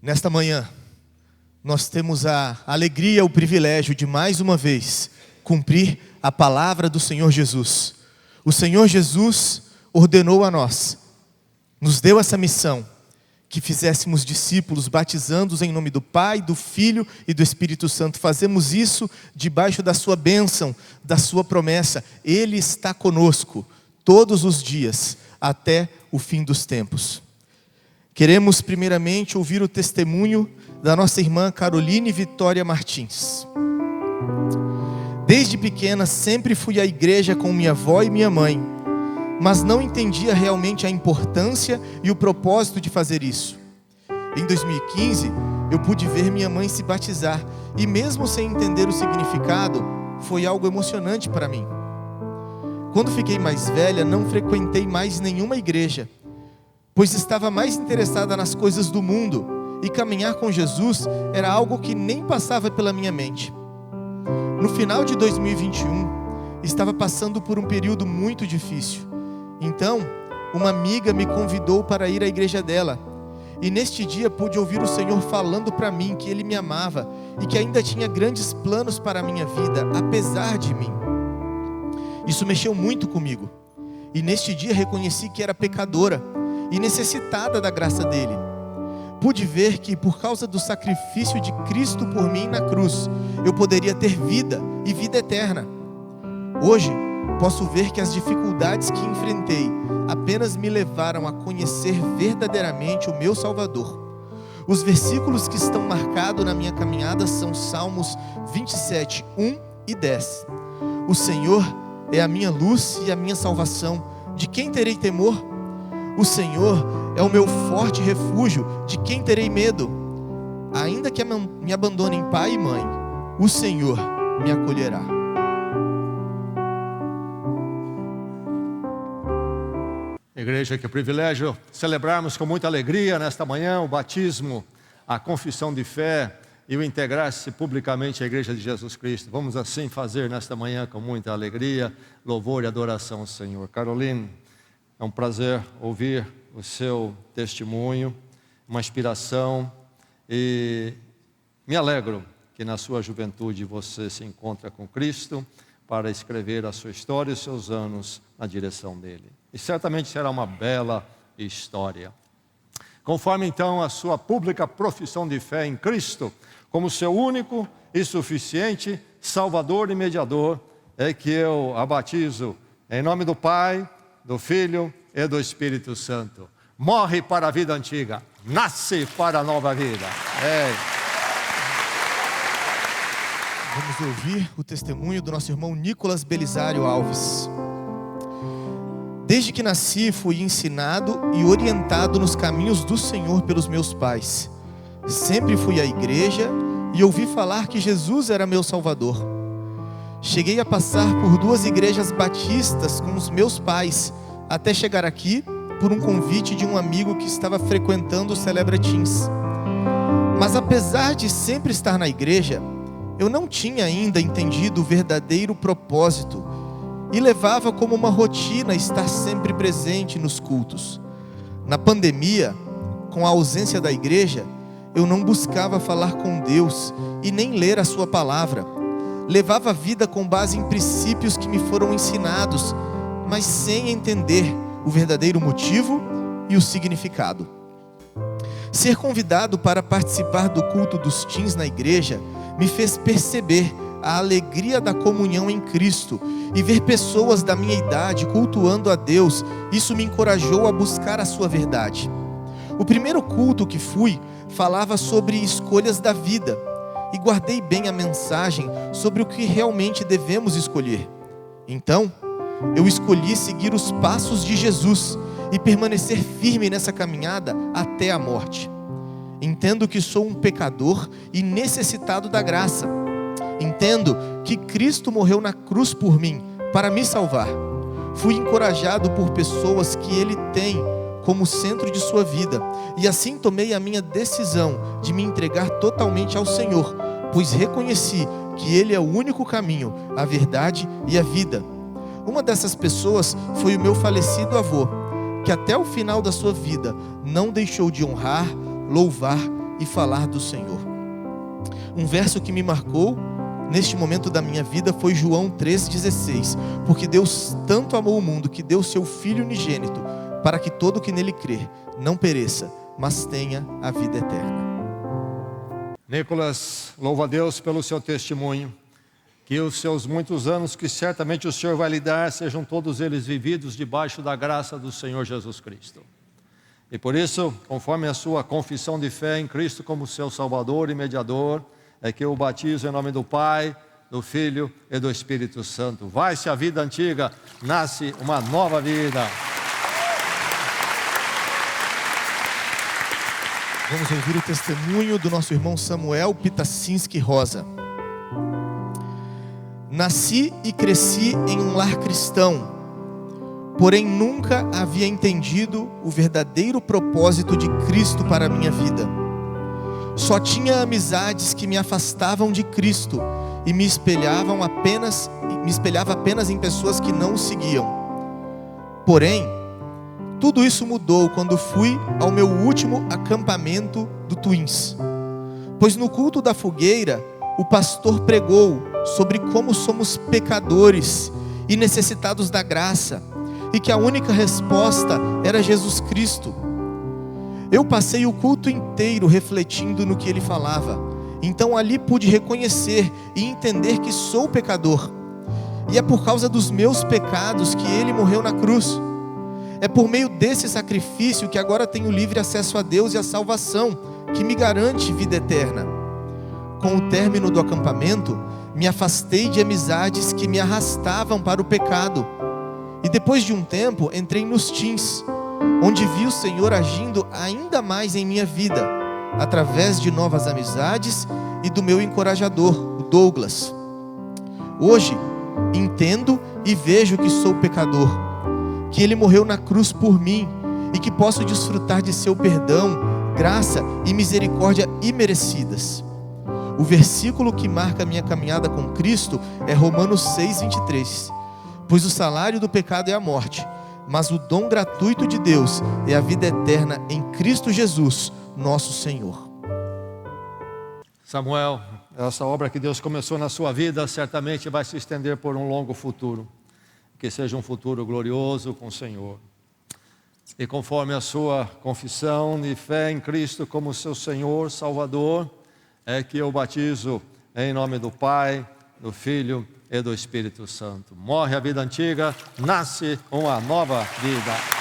Nesta manhã, nós temos a alegria, o privilégio de mais uma vez cumprir a palavra do Senhor Jesus. O Senhor Jesus ordenou a nós, nos deu essa missão, que fizéssemos discípulos, batizando-os em nome do Pai, do Filho e do Espírito Santo. Fazemos isso debaixo da sua bênção, da sua promessa. Ele está conosco todos os dias, até o fim dos tempos. Queremos primeiramente ouvir o testemunho da nossa irmã Caroline Vitória Martins. Desde pequena sempre fui à igreja com minha avó e minha mãe, mas não entendia realmente a importância e o propósito de fazer isso. Em 2015, eu pude ver minha mãe se batizar, e mesmo sem entender o significado, foi algo emocionante para mim. Quando fiquei mais velha, não frequentei mais nenhuma igreja, pois estava mais interessada nas coisas do mundo, e caminhar com Jesus era algo que nem passava pela minha mente. No final de 2021, estava passando por um período muito difícil. Então, uma amiga me convidou para ir à igreja dela, e neste dia pude ouvir o Senhor falando para mim que Ele me amava e que ainda tinha grandes planos para a minha vida, apesar de mim. Isso mexeu muito comigo, e neste dia reconheci que era pecadora e necessitada da graça dele. Pude ver que por causa do sacrifício de Cristo por mim na cruz, eu poderia ter vida e vida eterna. Hoje, posso ver que as dificuldades que enfrentei apenas me levaram a conhecer verdadeiramente o meu Salvador. Os versículos que estão marcados na minha caminhada são Salmos 27, 1 e 10. O Senhor é a minha luz e a minha salvação. De quem terei temor? O Senhor é o meu forte refúgio. De quem terei medo? Ainda que me abandonem pai e mãe, o Senhor me acolherá. Igreja, que privilégio celebrarmos com muita alegria nesta manhã o batismo, a confissão de fé e o integrar-se publicamente à Igreja de Jesus Cristo. Vamos assim fazer nesta manhã com muita alegria, louvor e adoração ao Senhor. Caroline, é um prazer ouvir o seu testemunho, uma inspiração, e me alegro que na sua juventude você se encontra com Cristo para escrever a sua história e os seus anos na direção dele. E certamente será uma bela história. Conforme então a sua pública profissão de fé em Cristo, como seu único e suficiente Salvador e Mediador, é que eu a batizo em nome do Pai, do Filho e do Espírito Santo. Morre para a vida antiga, nasce para a nova vida. Vamos ouvir o testemunho do nosso irmão Nicolas Belisário Alves. Desde que nasci, fui ensinado e orientado nos caminhos do Senhor pelos meus pais. Sempre fui à igreja e ouvi falar que Jesus era meu Salvador. Cheguei a passar por 2 igrejas batistas com os meus pais, até chegar aqui por um convite de um amigo que estava frequentando o Celebra Teens. Mas apesar de sempre estar na igreja, eu não tinha ainda entendido o verdadeiro propósito e levava como uma rotina estar sempre presente nos cultos. Na pandemia, com a ausência da igreja, eu não buscava falar com Deus e nem ler a sua palavra. Levava a vida com base em princípios que me foram ensinados, mas sem entender o verdadeiro motivo e o significado. Ser convidado para participar do culto dos teens na igreja me fez perceber a alegria da comunhão em Cristo e ver pessoas da minha idade cultuando a Deus. Isso me encorajou a buscar a sua verdade. O primeiro culto que fui falava sobre escolhas da vida e guardei bem a mensagem sobre o que realmente devemos escolher. Então, eu escolhi seguir os passos de Jesus e permanecer firme nessa caminhada até a morte. Entendo que sou um pecador e necessitado da graça. Entendo que Cristo morreu na cruz por mim, para me salvar. Fui encorajado por pessoas que Ele tem como centro de sua vida, e assim tomei a minha decisão de me entregar totalmente ao Senhor, pois reconheci que Ele é o único caminho, a verdade e a vida. Uma dessas pessoas foi o meu falecido avô, que até o final da sua vida não deixou de honrar, louvar e falar do Senhor. Um verso que me marcou neste momento da minha vida foi João 3,16. Porque Deus tanto amou o mundo que deu seu Filho unigênito, para que todo que nele crer não pereça, mas tenha a vida eterna. Nicolas, louva a Deus pelo seu testemunho. Que os seus muitos anos que certamente o Senhor vai lhe dar, sejam todos eles vividos debaixo da graça do Senhor Jesus Cristo. E por isso, conforme a sua confissão de fé em Cristo como seu Salvador e mediador, é que eu o batizo em nome do Pai, do Filho e do Espírito Santo. Vai-se a vida antiga, nasce uma nova vida. Vamos ouvir o testemunho do nosso irmão Samuel Pitacinski Rosa. Nasci e cresci em um lar cristão, porém nunca havia entendido o verdadeiro propósito de Cristo para a minha vida. Só tinha amizades que me afastavam de Cristo e me espelhava apenas em pessoas que não o seguiam. Porém, tudo isso mudou quando fui ao meu último acampamento do Twins. Pois no culto da fogueira, o pastor pregou sobre como somos pecadores e necessitados da graça, e que a única resposta era Jesus Cristo. Eu passei o culto inteiro refletindo no que ele falava. Então ali pude reconhecer e entender que sou pecador. E é por causa dos meus pecados que ele morreu na cruz. É por meio desse sacrifício que agora tenho livre acesso a Deus e a salvação, que me garante vida eterna. Com o término do acampamento, me afastei de amizades que me arrastavam para o pecado. E depois de um tempo, entrei nos teens, onde vi o Senhor agindo ainda mais em minha vida, através de novas amizades e do meu encorajador, o Douglas. Hoje, entendo e vejo que sou pecador, que Ele morreu na cruz por mim e que posso desfrutar de seu perdão, graça e misericórdia imerecidas. O versículo que marca a minha caminhada com Cristo é Romanos 6,23. Pois o salário do pecado é a morte, mas o dom gratuito de Deus é a vida eterna em Cristo Jesus, nosso Senhor. Samuel, essa obra que Deus começou na sua vida certamente vai se estender por um longo futuro. Que seja um futuro glorioso com o Senhor. E conforme a sua confissão de fé em Cristo como seu Senhor, Salvador, é que eu batizo em nome do Pai, do Filho e do Espírito Santo. Morre a vida antiga, nasce uma nova vida.